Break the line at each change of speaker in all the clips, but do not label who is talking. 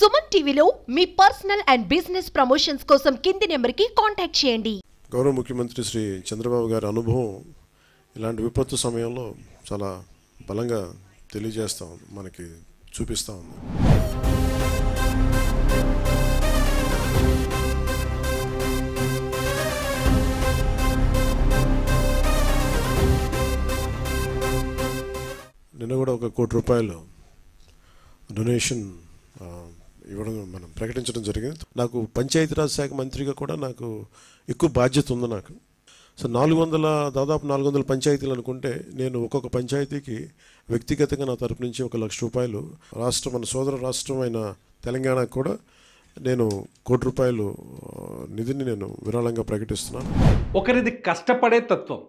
సుమన్ టీవీలో మీ personal and business promotions కోసం కింది నెంబర్కి కాంటాక్ట్ చేయండి.
గౌరవ ముఖ్యమంత్రి శ్రీ చంద్రబాబు గారి అనుభవం ఇలాంటి విపత్తు సమయంలో చాలా బలంగా తెలియజేస్తూ ఉంది, మనకి చూపిస్తూ ఉంది. నిన్న కూడా ₹1 కోటి డొనేషన్ ఇవ్వడం మనం ప్రకటించడం జరిగింది. నాకు పంచాయతీరాజ్ శాఖ మంత్రిగా కూడా నాకు ఎక్కువ బాధ్యత ఉంది. నాకు సో దాదాపు 400 పంచాయతీలు అనుకుంటే నేను ఒక్కొక్క పంచాయతీకి వ్యక్తిగతంగా నా తరపు నుంచి ₹1,00,000 మన సోదర రాష్ట్రం అయిన తెలంగాణకు కూడా నేను ₹1 కోటి నిధిని నేను విరాళంగా ప్రకటిస్తున్నాను.
ఒకరిది కష్టపడే తత్వం,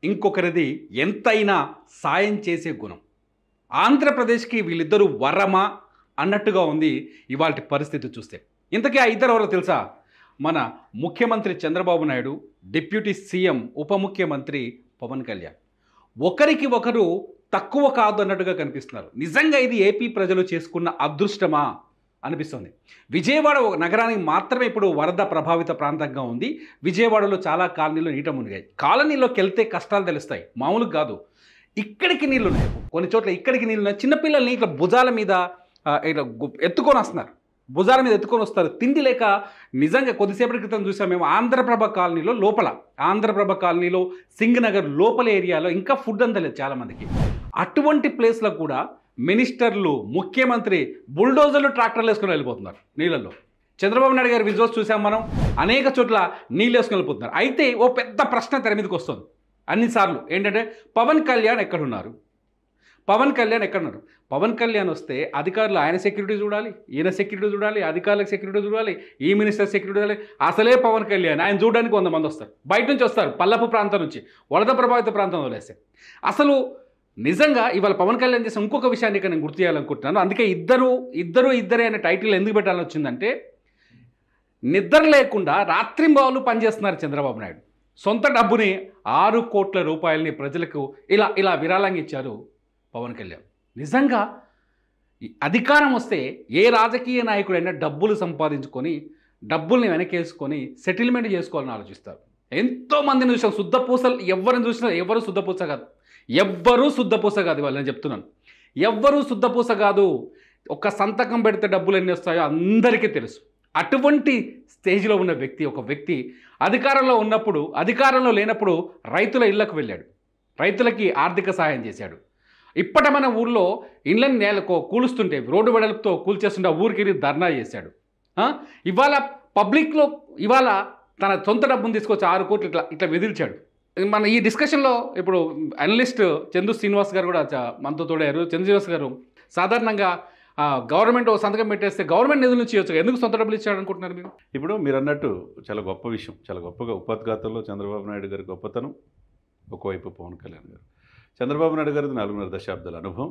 ఇంకొకరిది ఎంతైనా సాయం చేసే గుణం. ఆంధ్రప్రదేశ్కి వీళ్ళిద్దరూ వరమా అన్నట్టుగా ఉంది ఇవాళ పరిస్థితి చూస్తే. ఇంతకీ ఆ ఇద్దరు ఎవరో తెలుసా? మన ముఖ్యమంత్రి చంద్రబాబు నాయుడు, డిప్యూటీ సీఎం ఉప ముఖ్యమంత్రి పవన్ కళ్యాణ్. ఒకరికి ఒకరు తక్కువ కాదు అన్నట్టుగా కనిపిస్తున్నారు. నిజంగా ఇది ఏపీ ప్రజలు చేసుకున్న అదృష్టమా అనిపిస్తుంది. విజయవాడ నగరానికి మాత్రమే ఇప్పుడు వరద ప్రభావిత ప్రాంతంగా ఉంది. విజయవాడలో చాలా కాలనీలు నీట మునిగాయి. కాలనీలోకి వెళ్తే కష్టాలు తెలుస్తాయి, మామూలుగా కాదు. ఇక్కడికి నీళ్ళు ఉన్నాయి, కొన్ని చోట్ల ఇక్కడికి నీళ్ళు ఉన్నాయి. చిన్నపిల్లల్ని ఇట్లా భుజాల మీద ఇట్లా ఎత్తుకొని వస్తున్నారు, భుజాల మీద ఎత్తుకొని వస్తారు తిండి లేక. నిజంగా కొద్దిసేపటి క్రితం చూసాం మేము ఆంధ్రప్రభ కాలనీలో లోపల, ఆంధ్రప్రభ కాలనీలో సింగనగర్ లోపల ఏరియాలో ఇంకా ఫుడ్ అందలేదు చాలామందికి. అటువంటి ప్లేస్లో కూడా మినిస్టర్లు, ముఖ్యమంత్రి బుల్డోజర్లు, ట్రాక్టర్లు వేసుకొని వెళ్ళిపోతున్నారు నీళ్ళల్లో. చంద్రబాబు నాయుడు గారి విజువల్స్ చూసాం మనం, అనేక చోట్ల నీళ్ళు వేసుకొని వెళ్ళిపోతున్నారు. అయితే ఓ పెద్ద ప్రశ్న తెర మీదకి వస్తుంది అన్నిసార్లు. ఏంటంటే పవన్ కళ్యాణ్ ఎక్కడున్నారు? పవన్ కళ్యాణ్ ఎక్కడున్నారు? పవన్ కళ్యాణ్ వస్తే అధికారులు ఆయన సెక్యూరిటీ చూడాలి, ఈయన సెక్యూరిటీ చూడాలి, అధికారులకు సెక్యూరిటీ చూడాలి, ఈ మినిస్టర్ సెక్యూరిటీ చూడాలి. అసలే పవన్ కళ్యాణ్ ఆయన చూడడానికి 100 మంది వస్తారు, బయట నుంచి వస్తారు, పల్లపు ప్రాంతం నుంచి, వరద ప్రభావిత ప్రాంతంలో వదిలేస్తే. అసలు నిజంగా ఇవాళ పవన్ కళ్యాణ్ చేసిన ఇంకొక విషయాన్ని ఇక్కడ నేను గుర్తు చేయాలనుకుంటున్నాను. అందుకే ఇద్దరే అనే టైటిల్ ఎందుకు పెట్టాలని వచ్చిందంటే, నిద్ర లేకుండా రాత్రింబవళ్ళు పనిచేస్తున్నారు చంద్రబాబు నాయుడు. సొంత డబ్బుని ₹6 కోట్ల ప్రజలకు ఇలా విరాళంగా ఇచ్చారు పవన్ కళ్యాణ్. నిజంగా అధికారం వస్తే ఏ రాజకీయ నాయకుడైనా డబ్బులు సంపాదించుకొని డబ్బుల్ని వెనకేసుకొని సెటిల్మెంట్ చేసుకోవాలని ఆలోచిస్తారు. ఎంతోమందిని చూసాం శుద్ధపూసలు. ఎవరిని చూసినా ఎవరు శుద్ధపూస కాదు, ఎవ్వరూ శుద్ధపూస కాదు. ఇవాళ నేను చెప్తున్నాను, ఎవ్వరూ శుద్ధపూస కాదు. ఒక సంతకం పెడితే డబ్బులు ఎన్ని వస్తాయో అందరికీ తెలుసు. అటువంటి స్టేజ్లో ఉన్న ఒక వ్యక్తి అధికారంలో ఉన్నప్పుడు, అధికారంలో లేనప్పుడు రైతుల ఇళ్లకు వెళ్ళాడు, రైతులకి ఆర్థిక సహాయం చేశాడు. ఇప్పటి మన ఊళ్ళో ఇళ్ళని కూలుస్తుంటే, రోడ్డు వెడల్పుతో కూల్చేస్తుంటే ఊరికి ధర్నా చేశాడు. ఇవాళ పబ్లిక్లో ఇవాళ తన సొంత డబ్బును తీసుకొచ్చి 6 కోట్లు ఇట్లా విధిల్చాడు. మన ఈ డిస్కషన్లో ఇప్పుడు అనలిస్ట్ చందు శ్రీనివాస్ గారు కూడా మనతో తోడారు. చందు శ్రీనివాస్ గారు, సాధారణంగా గవర్నమెంట్ సంతకం పెట్టేస్తే గవర్నమెంట్ నిధుల నుంచి ఇవ్వచ్చు, ఎందుకు సొంత డబ్బులు ఇచ్చాడు అనుకుంటున్నారు మీరు?
ఇప్పుడు మీరు అన్నట్టు చాలా గొప్ప విషయం, చాలా గొప్పగా ఉపోద్ఘాతంలో చంద్రబాబు నాయుడు గారి గొప్పతనం, ఒకవైపు పవన్ కళ్యాణ్ గారు. చంద్రబాబు నాయుడు గారిది 4.5 దశాబ్దాల అనుభవం.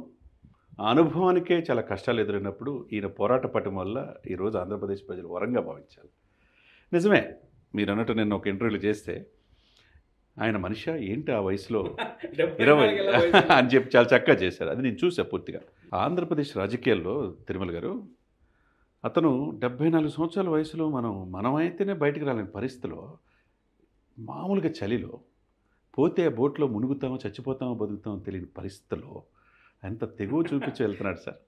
ఆ అనుభవానికే చాలా కష్టాలు ఎదురైనప్పుడు ఈయన పోరాట పటం వల్ల ఈరోజు ఆంధ్రప్రదేశ్ ప్రజలు వరంగా భావించాలి. నిజమే మీరు అన్నట్టు నేను ఒక ఇంటర్వ్యూలు చేస్తే, ఆయన మనిషి ఏంటి ఆ వయసులో 20 అని చెప్పి చాలా చక్కగా చేశారు. అది నేను చూసా పూర్తిగా. ఆంధ్రప్రదేశ్ రాజకీయాల్లో తిరుమల గారు, అతను 74 సంవత్సరాల వయసులో మనమైతేనే బయటికి రాలేని పరిస్థితిలో, మామూలుగా చలిలో పోతే బోట్లో మునుగుతామో చచ్చిపోతామో బతుకుతామో తెలియని పరిస్థితుల్లో ఎంత తెగువ చూపించి వెళ్తున్నాడు సార్.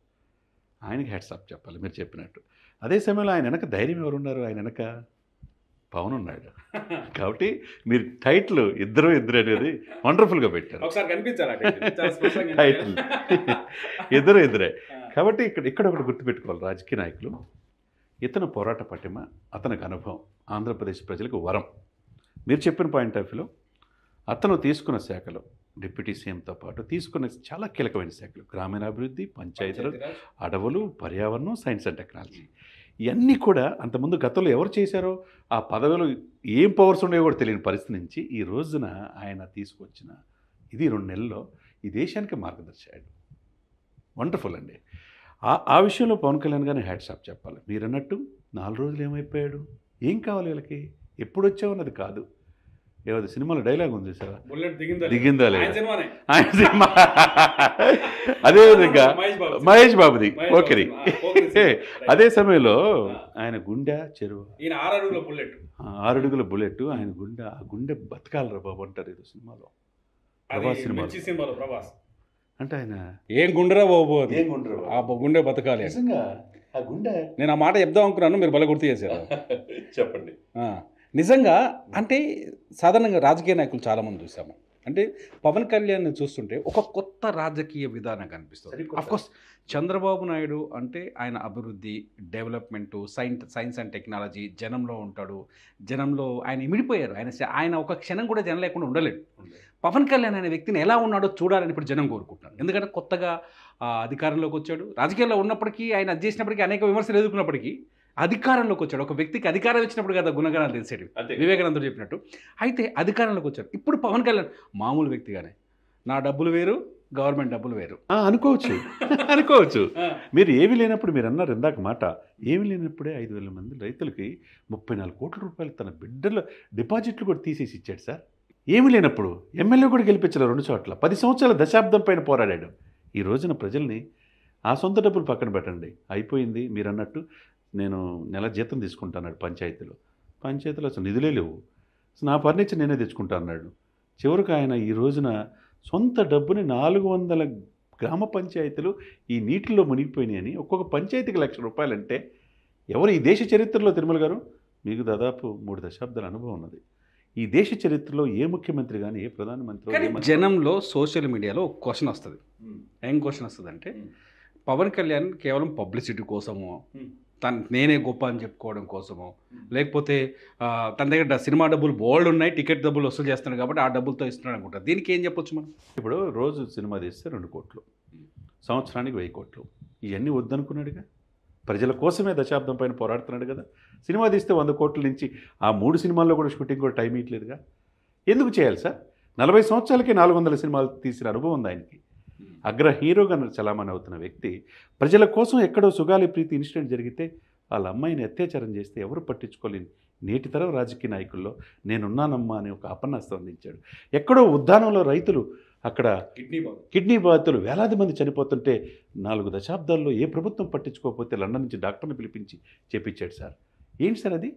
ఆయనకి హ్యాట్సాప్ చెప్పాలి మీరు చెప్పినట్టు. అదే సమయంలో ఆయన వెనక ధైర్యం ఎవరున్నారు? ఆయన వెనక పవన్ ఉన్నాడు. కాబట్టి మీరు టైటిల్ ఇద్దరు అనేది వండర్ఫుల్గా పెట్టారు. టైటిల్ ఇద్దరే. కాబట్టి ఇక్కడ ఒకటి గుర్తుపెట్టుకోవాలి రాజకీయ నాయకులు, ఇతను పోరాట పటిమ, అతనికి అనుభవం ఆంధ్రప్రదేశ్ ప్రజలకు వరం. మీరు చెప్పిన పాయింట్ ఆఫ్ వ్యూలో అతను తీసుకున్న శాఖలు, డిప్యూటీ సీఎంతో పాటు తీసుకున్న చాలా కీలకమైన శాఖలు, గ్రామీణాభివృద్ధి, పంచాయతీరాజ్, అడవులు, పర్యావరణం, సైన్స్ అండ్ టెక్నాలజీ, ఇవన్నీ కూడా అంతకుముందు గతంలో ఎవరు చేశారో ఆ పదవిలో ఏం పవర్స్ ఉన్నాయో కూడా తెలియని పరిస్థితి నుంచి ఈ రోజున ఆయన తీసుకొచ్చిన ఇది 2 నెలల్లో ఈ దేశానికి మార్గదర్శకుడు. వండర్ఫుల్ అండి. ఆ విషయంలో పవన్ కళ్యాణ్ గారిని హ్యాట్సాప్ చెప్పాలి. మీరు అన్నట్టు 4 రోజులు ఏమైపోయాడు? ఏం కావాలి వీళ్ళకి? ఎప్పుడు వచ్చావు అన్నది కాదు, ఏదో సినిమాలో డైలాగ్ ఉంది సార్,
బుల్లెట్
దిగిందా లేదు
ఆయన సినిమానే.
ఆయన సినిమా. అదేవిధంగా మహేష్ బాబుది పోకిరి. అదే సమయంలో ఆయన గుండె చెరువు,
ఈయన 6 అడుగుల బుల్లెట్,
6 అడుగుల బుల్లెట్, ఆయన గుండె, ఆ గుండె బతకాలరా బాబు అంటారు ఏదో సినిమాలో, ప్రభాస్ సినిమాలో.
ప్రభాస్
అంటే ఆయన
ఏం గుండెరా బాబు,
ఏం గుండె
ఆ గుండె బతకాలి.
నిజంగా ఆ గుండె.
నేను ఆ మాట చెప్దాం అనుకున్నాను, మీరు భలే గుర్తు చేశారు.
చెప్పండి.
నిజంగా అంటే సాధారణంగా రాజకీయ నాయకులు చాలామంది చూసాము. అంటే పవన్ కళ్యాణ్ చూస్తుంటే ఒక కొత్త రాజకీయ విధానం కనిపిస్తుంది. అఫ్కోర్స్ చంద్రబాబు నాయుడు అంటే ఆయన అభివృద్ధి, డెవలప్మెంటు, సైన్స్ అండ్ టెక్నాలజీ, జనంలో ఉంటాడు, జనంలో ఆయన ఇమిడిపోయారు. ఆయన ఒక క్షణం కూడా జనం లేకుండా ఉండలేడు. పవన్ కళ్యాణ్ అనే వ్యక్తిని ఎలా ఉన్నాడో చూడాలని ఇప్పుడు జనం కోరుకుంటున్నారు. ఎందుకంటే కొత్తగా అధికారంలోకి వచ్చాడు. రాజకీయాల్లో ఉన్నప్పటికీ, ఆయన అది చేసినప్పటికీ, అనేక విమర్శలు ఎదుర్కొన్నప్పటికీ అధికారంలోకి వచ్చాడు. ఒక వ్యక్తికి అధికారం ఇచ్చినప్పుడు కదా గుణగణాలు తెలిసేవి, వివేకానందుడు చెప్పినట్టు. అయితే అధికారంలోకి వచ్చాడు. ఇప్పుడు పవన్ కళ్యాణ్ మామూలు వ్యక్తిగానే, నా డబ్బులు వేరు, గవర్నమెంట్ డబ్బులు వేరు
అనుకోవచ్చు. అనుకోవచ్చు. మీరు ఏమీ లేనప్పుడు, మీరు అన్నారు ఇందాక మాట, ఏమీ లేనప్పుడే 5,000 మంది రైతులకి 34 కోట్ల రూపాయలు తన బిడ్డల డిపాజిట్లు కూడా తీసేసి ఇచ్చాడు సార్. ఏమీ లేనప్పుడు ఎమ్మెల్యే కూడా గెలిపించారు 2 చోట్ల. 10 సంవత్సరాల దశాబ్దం పైన పోరాడాడు. ఈ రోజున ప్రజల్ని ఆ సొంత డబ్బులు పక్కన పెట్టండి, అయిపోయింది. మీరు అన్నట్టు నేను నెల జీతం తీసుకుంటాన్నాడు పంచాయతీలో అసలు నిధులే లేవు, నా ఫర్నిచర్ నేనే తెచ్చుకుంటా అన్నాడు. చివరికి ఆయన ఈ రోజున సొంత డబ్బుని 400 గ్రామ పంచాయతీలు ఈ నీటిలో మునిగిపోయినాయని, ఒక్కొక్క పంచాయతీకి ₹1,00,000 అంటే ఎవరు ఈ దేశ చరిత్రలో, తిరుమల గారు మీకు దాదాపు 3 దశాబ్దాల అనుభవం ఉన్నది, ఈ దేశ చరిత్రలో ఏ ముఖ్యమంత్రి కానీ, ఏ ప్రధానమంత్రి.
జనంలో సోషల్ మీడియాలో ఒక క్వశ్చన్ వస్తుంది. ఏం క్వశ్చన్ వస్తుంది అంటే, పవన్ కళ్యాణ్ కేవలం పబ్లిసిటీ కోసము, నేనే గొప్ప అని చెప్పుకోవడం కోసము, లేకపోతే తన దగ్గర సినిమా డబ్బులు బోల్డ్ ఉన్నాయి, టికెట్ డబ్బులు వసూలు చేస్తున్నాడు కాబట్టి ఆ డబ్బులతో ఇస్తున్నాడు అనుకుంటారు. దీనికి ఏం చెప్పొచ్చు మనం?
ఇప్పుడు రోజు సినిమా తీస్తే 2 కోట్లు, సంవత్సరానికి 1000 కోట్లు, ఇవన్నీ వద్దనుకున్నాడుగా. ప్రజల కోసమే దశాబ్దం పైన పోరాడుతున్నాడు కదా. సినిమా తీస్తే 100 కోట్ల నుంచి ఆ 3 సినిమాల్లో కూడా షూటింగ్ కూడా టైం ఇవ్వట్లేదుగా. ఎందుకు చేయాలి సార్? 40 సంవత్సరాలకి 400 సినిమాలు తీసిన అనుభవం ఉంది ఆయనకి. అగ్ర హీరోగా చలామణి అవుతున్న వ్యక్తి ప్రజల కోసం ఎక్కడో సుగాలి ప్రీతి ఇన్సిడెంట్ జరిగితే వాళ్ళ అమ్మాయిని అత్యాచారం చేస్తే ఎవరు పట్టించుకోలేని నేటి తరం రాజకీయ నాయకుల్లో నేనున్నానమ్మా అని ఒక అపన్నాస్తం అందించాడు. ఎక్కడో ఉద్యానంలో రైతులు, అక్కడ కిడ్నీ బాధితులు వేలాది మంది చనిపోతుంటే 4 దశాబ్దాల్లో ఏ ప్రభుత్వం పట్టించుకోకపోతే లండన్ నుంచి డాక్టర్ని పిలిపించి చేపించాడు సార్. ఏంటి సార్ అది?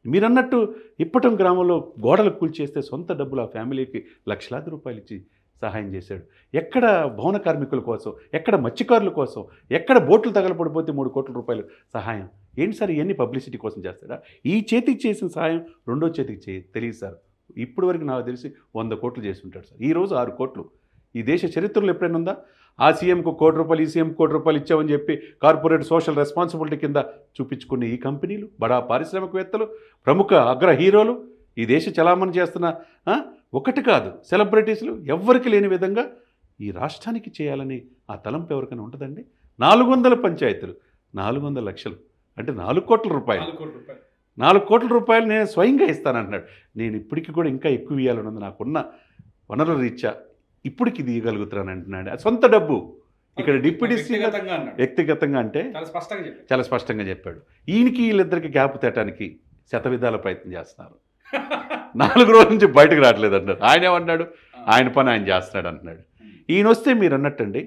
మీరన్నట్టు ఇప్పటం గ్రామంలో గోడలు కూల్చేస్తే సొంత డబ్బులు ఆ ఫ్యామిలీకి లక్షలాది రూపాయలు ఇచ్చి సహాయం చేశాడు. ఎక్కడ భవన కార్మికుల కోసం, ఎక్కడ మత్స్యకారుల కోసం, ఎక్కడ బోట్లు తగలపడిపోతే 3 కోట్ల రూపాయలు సహాయం. ఏంటి సార్ ఇవన్నీ పబ్లిసిటీ కోసం చేస్తాడా? ఈ చేతికి చేసిన సహాయం రెండో చేతికి తెలియదు సార్. ఇప్పటి వరకు నాకు తెలిసి 100 కోట్లు చేసి ఉంటాడు సార్. ఈరోజు 6 కోట్లు. ఈ దేశ చరిత్రలో ఎప్పుడైనా ఉందా? ఆ సీఎంకు ₹1 కోటి, ఈ సీఎంకు ₹1 కోటి ఇచ్చామని చెప్పి కార్పొరేట్ సోషల్ రెస్పాన్సిబిలిటీ కింద చూపించుకునే ఈ కంపెనీలు, బడా పారిశ్రామికవేత్తలు, ప్రముఖ అగ్ర హీరోలు, ఈ దేశ చలామణి చేస్తున్న ఒకటి కాదు సెలబ్రిటీస్లు ఎవ్వరికి లేని విధంగా ఈ రాష్ట్రానికి చేయాలని ఆ తలంపు ఎవరికైనా ఉంటుందండి? 400 పంచాయతీలు, 400 లక్షలు అంటే 4 కోట్ల రూపాయలు. 4 కోట్ల రూపాయలు నేను స్వయంగా ఇస్తానంటున్నాడు. నేను ఇప్పటికి కూడా ఇంకా ఎక్కువ ఇవ్వాలన్నది నాకున్న వనరుల రీత్యా ఇప్పటికి ఇది ఇవ్వగలుగుతాను అంటున్నాడు. సొంత డబ్బు. ఇక్కడ డిప్యూటీ సీఎం వ్యక్తిగతంగా అంటే చాలా స్పష్టంగా చెప్పాడు. ఈయనకి వీళ్ళిద్దరికి గ్యాప్ తేటానికి శతవిధాల ప్రయత్నం చేస్తున్నారు. 4 రోజుల నుంచి బయటకు రావట్లేదు అంటారు. ఆయన ఏమన్నాడు? ఆయన పని ఆయన చేస్తున్నాడు అంటున్నాడు. ఈయన వస్తే మీరు అన్నట్టండి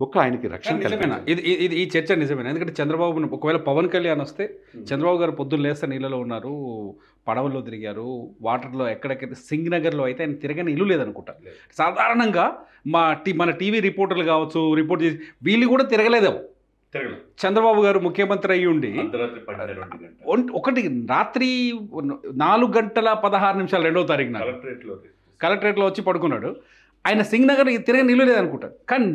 ఒక ఆయనకి రక్షణ
నిజమేనా? ఇది ఈ చర్చ నిజమేనా? ఎందుకంటే చంద్రబాబు ఒకవేళ పవన్ కళ్యాణ్ వస్తే, చంద్రబాబు గారు పొద్దున్న లేస్తే నీళ్ళలో ఉన్నారు, పడవల్లో తిరిగారు, వాటర్లో ఎక్కడెక్కడ, సింగనగర్లో అయితే ఆయన తిరగని ఇల్లు లేదనుకుంటా. సాధారణంగా మన టీవీ రిపోర్టర్లు కావచ్చు, రిపోర్ట్ చేసి వీళ్ళు కూడా తిరగలేదేమో. చంద్రబాబు గారు ముఖ్యమంత్రి అయ్యి ఉండి ఒకటి రాత్రి 4 గంటల 16 నిమిషాలు 2వ తారీఖున కలెక్టరేట్లో వచ్చి పడుకున్నాడు. ఆయన సింగనగర్ తిరగని నిల్లు లేదనుకుంటారు. కానీ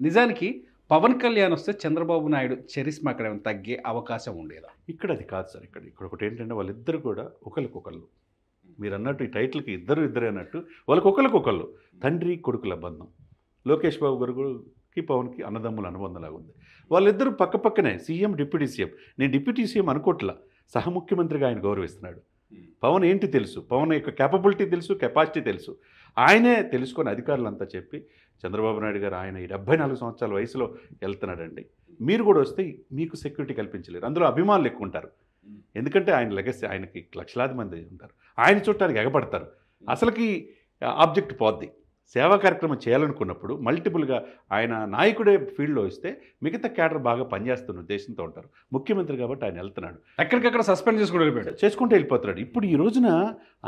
నిజానికి పవన్ కళ్యాణ్ వస్తే చంద్రబాబు నాయుడు చరిస్మా అక్కడ తగ్గే అవకాశం ఉండేదా?
ఇక్కడ అది కాదు సార్. ఇక్కడ ఒకటి ఏంటంటే వాళ్ళిద్దరు కూడా ఒకరికొకళ్ళు, మీరు అన్నట్టు ఈ టైటిల్కి ఇద్దరే అన్నట్టు వాళ్ళకొకళ్ళు తండ్రి కొడుకుల బంధం. లోకేష్ బాబు గారికి పవన్కి అన్నదమ్ముల అనుబంధంలాగా ఉంది. వాళ్ళిద్దరూ పక్కనే సీఎం, డిప్యూటీ సీఎం. నేను డిప్యూటీ సీఎం అనుకోవట్లా, సహ ముఖ్యమంత్రిగా ఆయన గౌరవిస్తున్నాడు. పవన్ ఏంటి తెలుసు, పవన్ యొక్క క్యాపబిలిటీ తెలుసు, కెపాసిటీ తెలుసు. ఆయనే తెలుసుకొని అధికారులంతా చెప్పి చంద్రబాబు నాయుడు గారు ఆయన ఈ 74 సంవత్సరాల వయసులో వెళ్తున్నాడండి, మీరు కూడా వస్తే మీకు సెక్యూరిటీ కల్పించలేరు. అందులో అభిమానులు ఎక్కువ ఉంటారు. ఎందుకంటే ఆయన లెగసీ, ఆయనకి లక్షలాది మంది ఉంటారు. ఆయన చూడటానికి ఎగపడతారు. అసలుకి ఆబ్జెక్ట్ పోద్ది. సేవా కార్యక్రమం చేయాలనుకున్నప్పుడు మల్టిపుల్గా ఆయన నాయకుడే ఫీల్డ్లో వస్తే మిగతా క్యాడర్ బాగా పనిచేస్తున్న ఉద్దేశంతో ఉంటారు. ముఖ్యమంత్రి కాబట్టి ఆయన వెళ్తున్నాడు,
ఎక్కడికక్కడ సస్పెండ్
చేసుకుంటూ వెళ్ళిపోతున్నాడు. ఇప్పుడు ఈ రోజున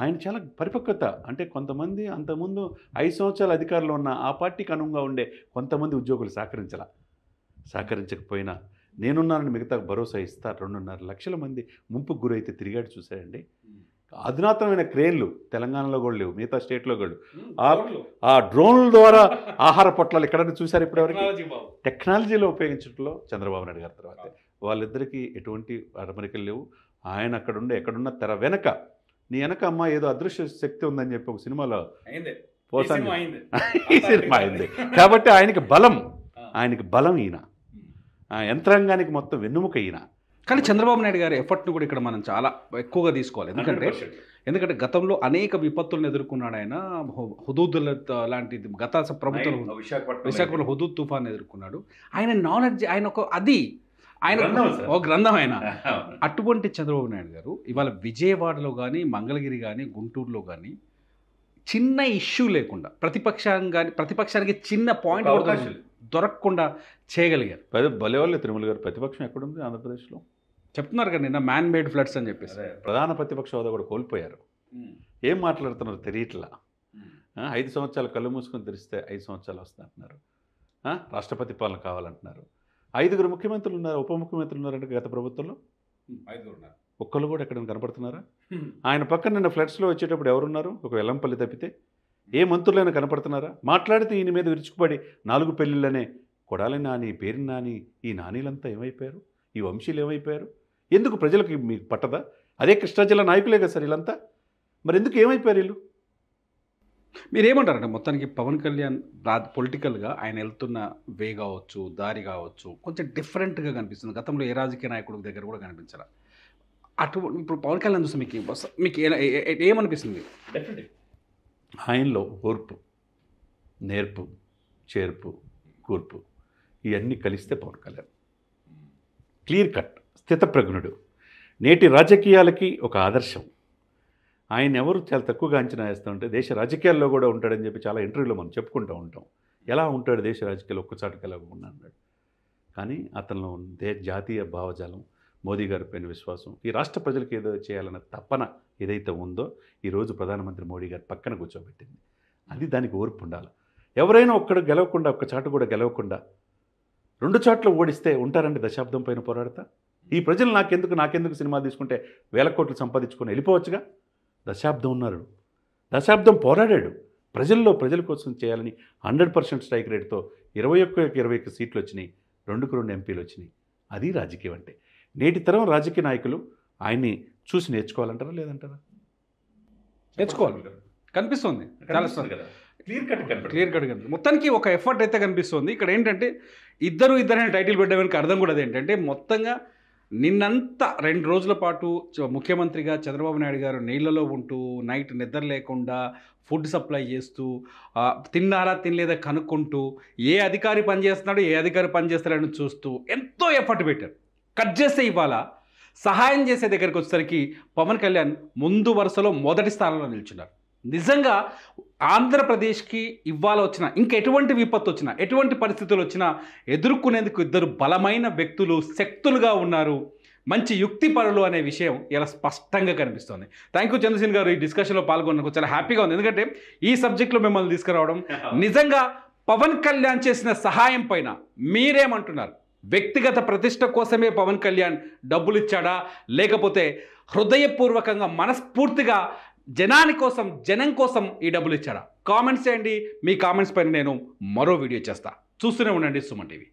ఆయన చాలా పరిపక్వత, అంటే కొంతమంది అంతకుముందు 5 సంవత్సరాల అధికారంలో ఉన్న ఆ పార్టీకి అనుగుణంగా ఉండే కొంతమంది ఉద్యోగులు సహకరించకపోయినా నేనున్నానని మిగతా భరోసా ఇస్తారు. 2.5 లక్షల మంది ముంపుకు గురైతే తిరిగాడు చూశారండి. అధునాతనమైన క్రేన్లు తెలంగాణలో కూడా లేవు, మిగతా స్టేట్లో కూడా. ఆ డ్రోన్ల ద్వారా ఆహార పొట్లాలు ఎక్కడైనా చూశారు ఇప్పటివరకు? టెక్నాలజీలో ఉపయోగించడంలో చంద్రబాబు నాయుడు గారి తర్వాత వాళ్ళిద్దరికీ ఎటువంటి అమరికలు లేవు. ఆయన అక్కడుండే ఎక్కడున్న తెర వెనక, నీ వెనక అమ్మ ఏదో అదృశ్య శక్తి ఉందని చెప్పి ఒక సినిమాలో పోసాను, ఈ సినిమా అయింది. కాబట్టి ఆయనకి బలం ఈయన, యంత్రాంగానికి మొత్తం వెన్నుముక ఈయన.
కానీ చంద్రబాబు నాయుడు గారి ఎఫర్ట్ను కూడా ఇక్కడ మనం చాలా ఎక్కువగా తీసుకోవాలి. ఎందుకంటే గతంలో అనేక విపత్తులను ఎదుర్కొన్నాడు ఆయన. హుదూదుల లాంటిది గత ప్రభుత్వంలో విశాఖపట్నంలో హుదూద్ తుఫాన్ ఎదుర్కొన్నాడు. ఆయన నాలెడ్జ్, ఆయన ఒక గ్రంథం ఆయన. అటువంటి చంద్రబాబు నాయుడు గారు ఇవాళ విజయవాడలో కానీ, మంగళగిరి కానీ, గుంటూరులో కానీ చిన్న ఇష్యూ లేకుండా ప్రతిపక్షానికి చిన్న పాయింట్ దొరకకుండా చేయగలిగారు.
భలేవాళ్ళు తిరుమల గారు. ప్రతిపక్షం ఎక్కడుంది ఆంధ్రప్రదేశ్లో?
చెప్తున్నారు కదా నిన్న మ్యాన్ మేడ్ ఫ్లడ్స్ అని చెప్పేసి.
ప్రధాన ప్రతిపక్ష హోదా కూడా కోల్పోయారు. ఏం మాట్లాడుతున్నారు తెలియట్లా. 5 సంవత్సరాలు కళ్ళు మూసుకొని తెరిస్తే 5 సంవత్సరాలు వస్తాయంటున్నారు. రాష్ట్రపతి పాలన కావాలంటున్నారు. 5 ముఖ్యమంత్రులు ఉన్నారు, ఉప ముఖ్యమంత్రులు ఉన్నారంటే గత ప్రభుత్వంలో
5 ఉన్నారు.
ఒక్కళ్ళు కూడా ఎక్కడైనా కనపడుతున్నారా? ఆయన పక్కన నిన్న ఫ్లడ్స్లో వచ్చేటప్పుడు ఎవరున్నారు? ఒక వెల్లంపల్లి తప్పితే ఏ మంత్రులైనా కనపడుతున్నారా? మాట్లాడితే ఈయన మీద విరుచుకుపడి 4 పెళ్ళిళ్ళనే కొడాలి నాని, పేరు నాని, ఈ నానీలంతా ఏమైపోయారు? ఈ వంశీలు ఏమైపోయారు? ఎందుకు ప్రజలకు మీకు పట్టదా? అదే కృష్ణా జిల్లా నాయకులే కదా సార్ వీళ్ళంతా. మరి ఎందుకు ఏమైపోయారు వీళ్ళు?
మీరేమంటారంటే మొత్తానికి పవన్ కళ్యాణ్ పొలిటికల్గా ఆయన వెళ్తున్న వే కావచ్చు, దారి కావచ్చు, కొంచెం డిఫరెంట్గా కనిపిస్తుంది. గతంలో ఏ రాజకీయ నాయకుడి దగ్గర కూడా కనిపించారా? ఇప్పుడు పవన్ కళ్యాణ్ చూస్తే మీకు ఏమనిపిస్తుంది?
ఆయనలో ఓర్పు, నేర్పు, చేర్పు, కూర్పు ఇవన్నీ కలిస్తే పవన్ కళ్యాణ్ క్లియర్ కట్, స్థితప్రజ్ఞుడు, నేటి రాజకీయాలకి ఒక ఆదర్శం. ఆయన ఎవరు చాలా తక్కువగా అంచనా వేస్తూ ఉంటే దేశ రాజకీయాల్లో కూడా ఉంటాడని చెప్పి చాలా ఇంటర్వ్యూలో మనం చెప్పుకుంటూ ఉంటాం. ఎలా ఉంటాడు దేశ రాజకీయాలు, ఒక్కచాటుకి ఎలా ఉన్నాడు. కానీ అతనిలో జాతీయ భావజాలం, మోదీ గారి పైన విశ్వాసం, ఈ రాష్ట్ర ప్రజలకు ఏదో చేయాలన్న తపన ఏదైతే ఉందో ఈరోజు ప్రధానమంత్రి మోడీ గారి పక్కన కూర్చోబెట్టింది. అది దానికి ఓర్పు ఉండాలి. ఎవరైనా ఒక్కడు గెలవకుండా, ఒక్క చాటు కూడా గెలవకుండా 2 చాట్లు ఓడిస్తే ఉంటారండి దశాబ్దం పైన పోరాడతా? ఈ ప్రజలు నాకెందుకు సినిమా తీసుకుంటే 1000 కోట్లు సంపాదించుకొని వెళ్ళిపోవచ్చుగా. దశాబ్దం ఉన్నారు, దశాబ్దం పోరాడాడు. ప్రజల కోసం చేయాలని 100% స్ట్రైక్ రేట్తో 21 సీట్లు వచ్చినాయి, 2కు 2 ఎంపీలు వచ్చినాయి. అది రాజకీయం అంటే. నేటి తరం రాజకీయ నాయకులు ఆయన్ని చూసి నేర్చుకోవాలంటారా లేదంటారా?
నేర్చుకోవాలి. కనిపిస్తుంది క్లియర్ కట్ కనిపిస్తుంది. మొత్తానికి ఒక ఎఫర్ట్ అయితే కనిపిస్తుంది. ఇక్కడ ఏంటంటే ఇద్దరు టైటిల్ పెట్టడానికి అర్థం కూడా అదేంటంటే మొత్తంగా నిన్నంతా 2 రోజుల పాటు ముఖ్యమంత్రిగా చంద్రబాబు నాయుడు గారు నీళ్లలో ఉంటూ నైట్ నిద్ర లేకుండా ఫుడ్ సప్లై చేస్తూ తిన్నారా తినలేదా కనుక్కుంటూ ఏ అధికారి పనిచేస్తున్నాడో ఏ అధికారి పనిచేస్తాడని చూస్తూ ఎంతో ఎఫర్ట్ పెట్టారు. కట్ చేస్తే ఇవాళ సహాయం చేసే దగ్గరికి వచ్చేసరికి పవన్ కళ్యాణ్ ముందు వరుసలో మొదటి స్థానంలో నిల్చున్నారు. నిజంగా ఆంధ్రప్రదేశ్కి ఇవాళ వచ్చిన ఇంకెటువంటి విపత్తు వచ్చినా, ఎటువంటి పరిస్థితులు వచ్చినా ఎదుర్కొనేందుకు ఇద్దరు బలమైన వ్యక్తులు, శక్తులుగా ఉన్నారు, మంచి యుక్తిపరులు అనే విషయం ఇలా స్పష్టంగా కనిపిస్తుంది. థ్యాంక్ యూ చంద్రసేన్ గారు, ఈ డిస్కషన్లో పాల్గొన్నందుకు చాలా హ్యాపీగా ఉంది. ఎందుకంటే ఈ సబ్జెక్ట్లో మిమ్మల్ని తీసుకురావడం, నిజంగా పవన్ కళ్యాణ్ చేసిన సహాయం పైన మీరేమంటున్నారు? వ్యక్తిగత ప్రతిష్ట కోసమే పవన్ కళ్యాణ్ డబ్బులు ఇచ్చాడా, లేకపోతే హృదయపూర్వకంగా మనస్ఫూర్తిగా జనం కోసం ఈ డబ్బులు ఇచ్చాడా? కామెంట్స్ చేయండి. మీ కామెంట్స్ పైన నేను మరో వీడియో చేస్తా. చూస్తూనే ఉండండి సుమన్ టీవీ.